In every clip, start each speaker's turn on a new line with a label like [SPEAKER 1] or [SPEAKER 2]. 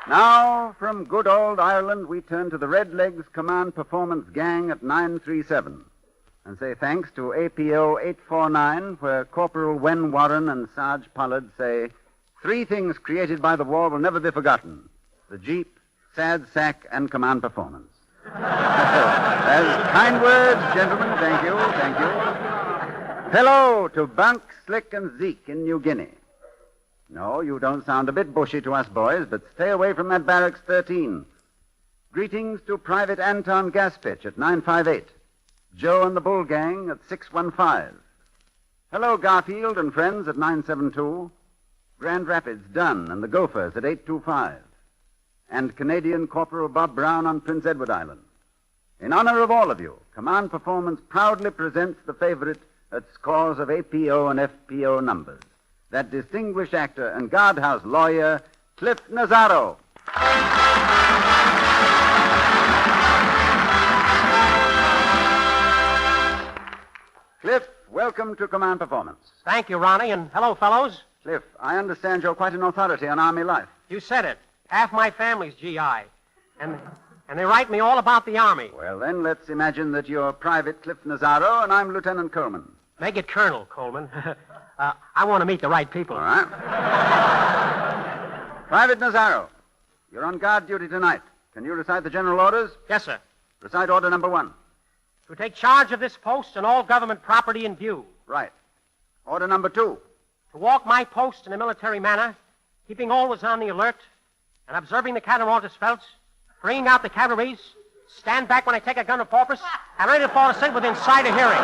[SPEAKER 1] Now, from good old Ireland, we turn to the Red Legs Command Performance Gang at 937 and say thanks to APO 849, where Corporal Wen Warren and Sarge Pollard say 3 things created by the war will never be forgotten: the Jeep, sad sack, and command performance. As kind words, gentlemen. Thank you. Hello to Bunk, Slick, and Zeke in New Guinea. No, you don't sound a bit bushy to us boys, but stay away from that Barracks 13. Greetings to Private Anton Gaspitch at 958. Joe and the Bull Gang at 615. Hello, Garfield and friends at 972. Grand Rapids, Dunn and the Gophers at 825. And Canadian Corporal Bob Brown on Prince Edward Island. In honor of all of you, Command Performance proudly presents the favorite at scores of APO and FPO numbers, that distinguished actor and guardhouse lawyer, Cliff Nazaro. Cliff, welcome to Command Performance.
[SPEAKER 2] Thank you, Ronnie, and hello, fellows.
[SPEAKER 1] Cliff, I understand you're quite an authority on Army life.
[SPEAKER 2] You said it. Half my family's GI. And they write me all about the Army.
[SPEAKER 1] Well, then, let's imagine that you're Private Cliff Nazaro and I'm Lieutenant Colman.
[SPEAKER 2] Make it Colonel, Colman. I want to meet the right people.
[SPEAKER 1] All right. Private Nazaro, you're on guard duty tonight. Can you recite the general orders?
[SPEAKER 2] Yes, sir.
[SPEAKER 1] Recite order number 1.
[SPEAKER 2] To take charge of this post and all government property in view.
[SPEAKER 1] Right. Order number 2.
[SPEAKER 2] To walk my post in a military manner, keeping always on the alert, and observing the counter-orders felt, bringing out the cavalries, stand back when I take a gun of purpose, and ready to fall asleep within sight of hearing.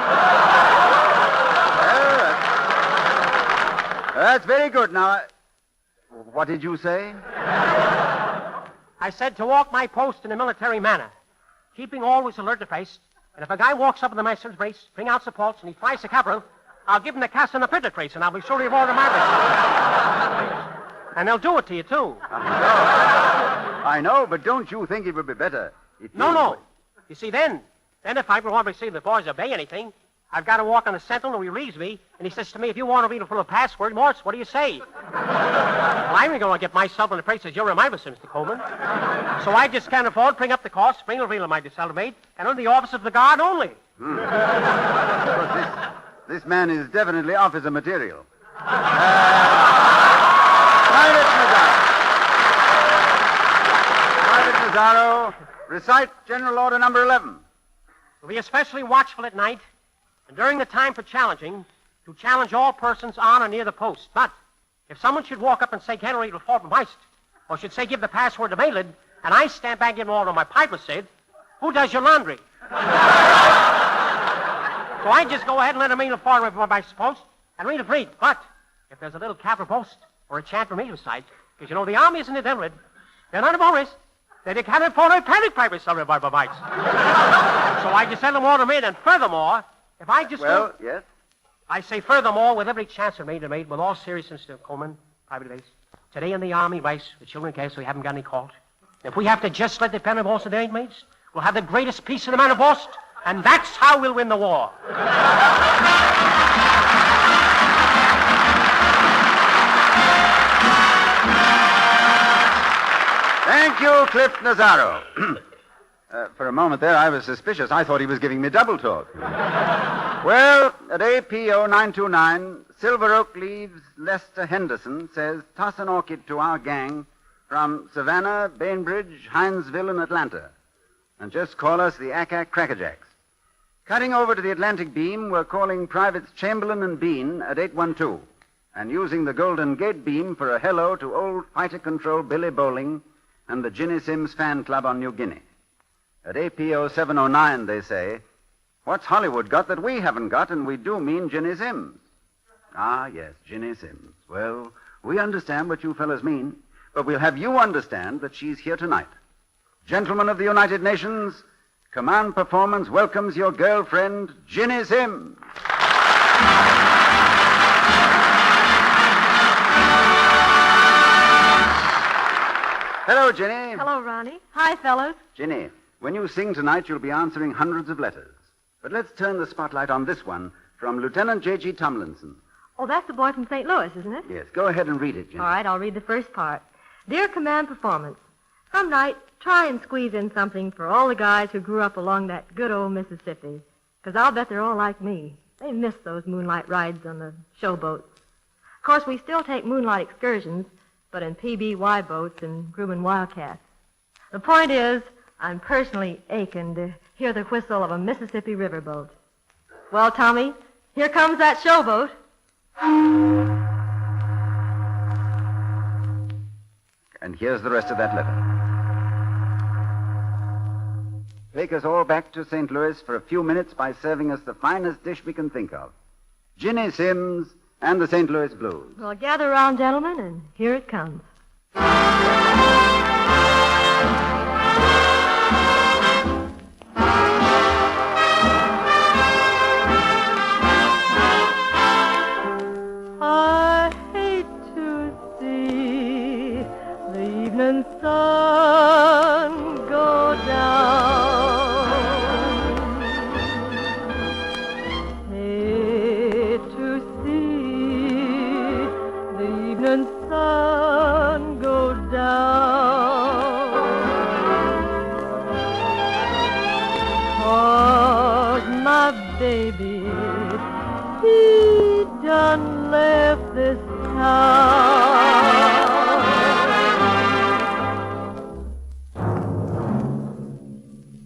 [SPEAKER 1] That's very good. Now, what did you say?
[SPEAKER 2] I said to walk my post in a military manner, keeping always alert to face, and if a guy walks up in the master's brace, bring out the pulse, and he tries the capital, I'll give him the cast and the printer trace, and I'll be sure to order my brace. And they'll do it to you, too.
[SPEAKER 1] I know, but don't you think it would be better if
[SPEAKER 2] No. You see, then if I want to see the boys obey anything, I've got to walk on the sentinel who he reads me, and he says to me, if you want to read a full password, Morse, what do you say? Well, I'm going to get myself in the places you're reminded, Mr. Colman. So I just can't afford to bring up the cost, bring the real of my desalvate, and under the office of the guard only.
[SPEAKER 1] This man is definitely officer material. Private Nazaro, recite General Order number 11.
[SPEAKER 2] We'll be especially watchful at night, and during the time for challenging, to challenge all persons on or near the post. But if someone should walk up and say, "Can't read Fort Meist," or should say, "Give the password to Maitland," and I stand back and give him order, my pipe was said, who does your laundry? So I just go ahead and let him read the Fort by post and read a brief. But if there's a little capital post or a chant for me to recite, because you know the Army isn't invalid, they're not a Morris. They can't afford a panic pipe with some by mites. So I just send them order made, and furthermore, if I just...
[SPEAKER 1] Well, yes?
[SPEAKER 2] I say furthermore, with every chance of made, with all seriousness, Mr. Colman, private base, today in the Army, vice, the children in case we haven't got any caught. If we have to just let the pen of horse of their inmates, we'll have the greatest peace in the man of Bost, and that's how we'll win the war.
[SPEAKER 1] Thank you, Cliff Nazaro. For a moment there, I was suspicious. I thought he was giving me double talk. Well, at APO 929, Silver Oak Leaves Lester Henderson says, toss an orchid to our gang from Savannah, Bainbridge, Hinesville, and Atlanta. And just call us the Ack-Ack Crackerjacks. Cutting over to the Atlantic beam, we're calling Privates Chamberlain and Bean at 812. And using the Golden Gate beam for a hello to old fighter control Billy Bowling and the Ginny Sims fan club on New Guinea. At APO 709, they say, what's Hollywood got that we haven't got, and we do mean Ginny Sims? Ah, yes, Ginny Sims. Well, we understand what you fellas mean, but we'll have you understand that she's here tonight. Gentlemen of the United Nations, Command Performance welcomes your girlfriend, Ginny Sims. Hello, Ginny.
[SPEAKER 3] Hello, Ronnie. Hi, fellows.
[SPEAKER 1] Ginny, when you sing tonight, you'll be answering hundreds of letters. But let's turn the spotlight on this one from Lieutenant J.G. Tomlinson.
[SPEAKER 3] Oh, that's the boy from St. Louis, isn't it?
[SPEAKER 1] Yes, go ahead and read it, Ginny.
[SPEAKER 3] All right, I'll read the first part. Dear Command Performance, Some night, try and squeeze in something for all the guys who grew up along that good old Mississippi. 'Cause I'll bet they're all like me. They miss those moonlight rides on the showboats. Of course, we still take moonlight excursions, but in PBY boats and Grumman Wildcats. The point is, I'm personally aching to hear the whistle of a Mississippi riverboat. Well, Tommy, here comes that showboat.
[SPEAKER 1] And here's the rest of that letter. Take us all back to St. Louis for a few minutes by serving us the finest dish we can think of. Ginny Sims and the St. Louis Blues.
[SPEAKER 3] Well, gather around, gentlemen, and here it comes. I hate to see the evening sun go down. Hate to see the evening sun go down. 'Cause my baby, he done left this town.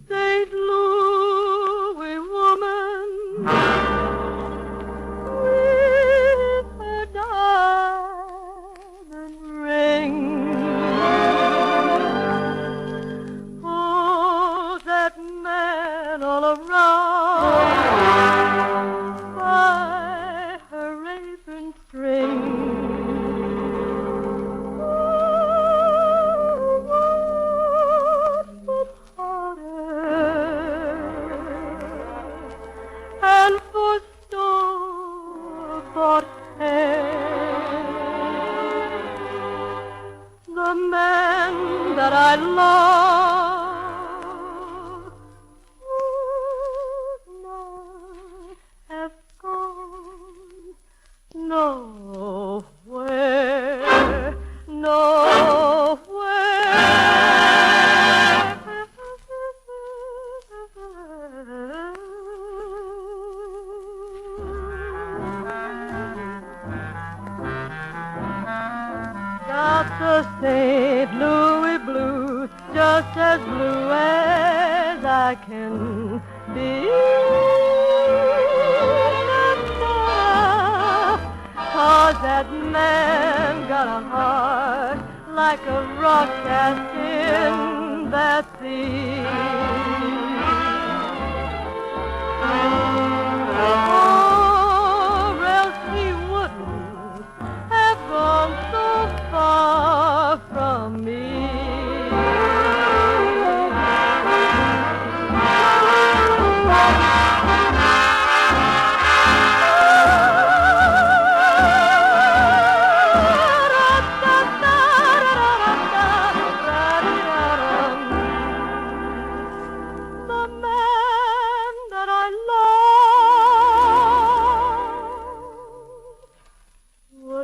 [SPEAKER 3] St. Louis woman with her diamond ring. Oh, that man all around by her apron string. Oh, what was harder? And for store-bought hair, the man that I love would not have gone nowhere, Got the St. Louis blues, just as blue as I can be. 'Cause that man got a heart like a rock cast in that sea. Or else he wouldn't have gone so far from me.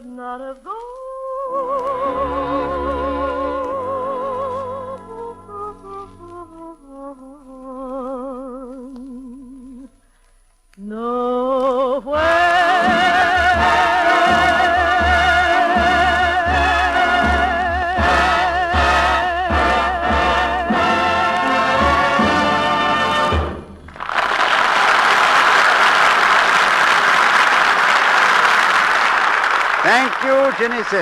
[SPEAKER 3] Not have gone nowhere.
[SPEAKER 1] Thank you, Ginny Sims.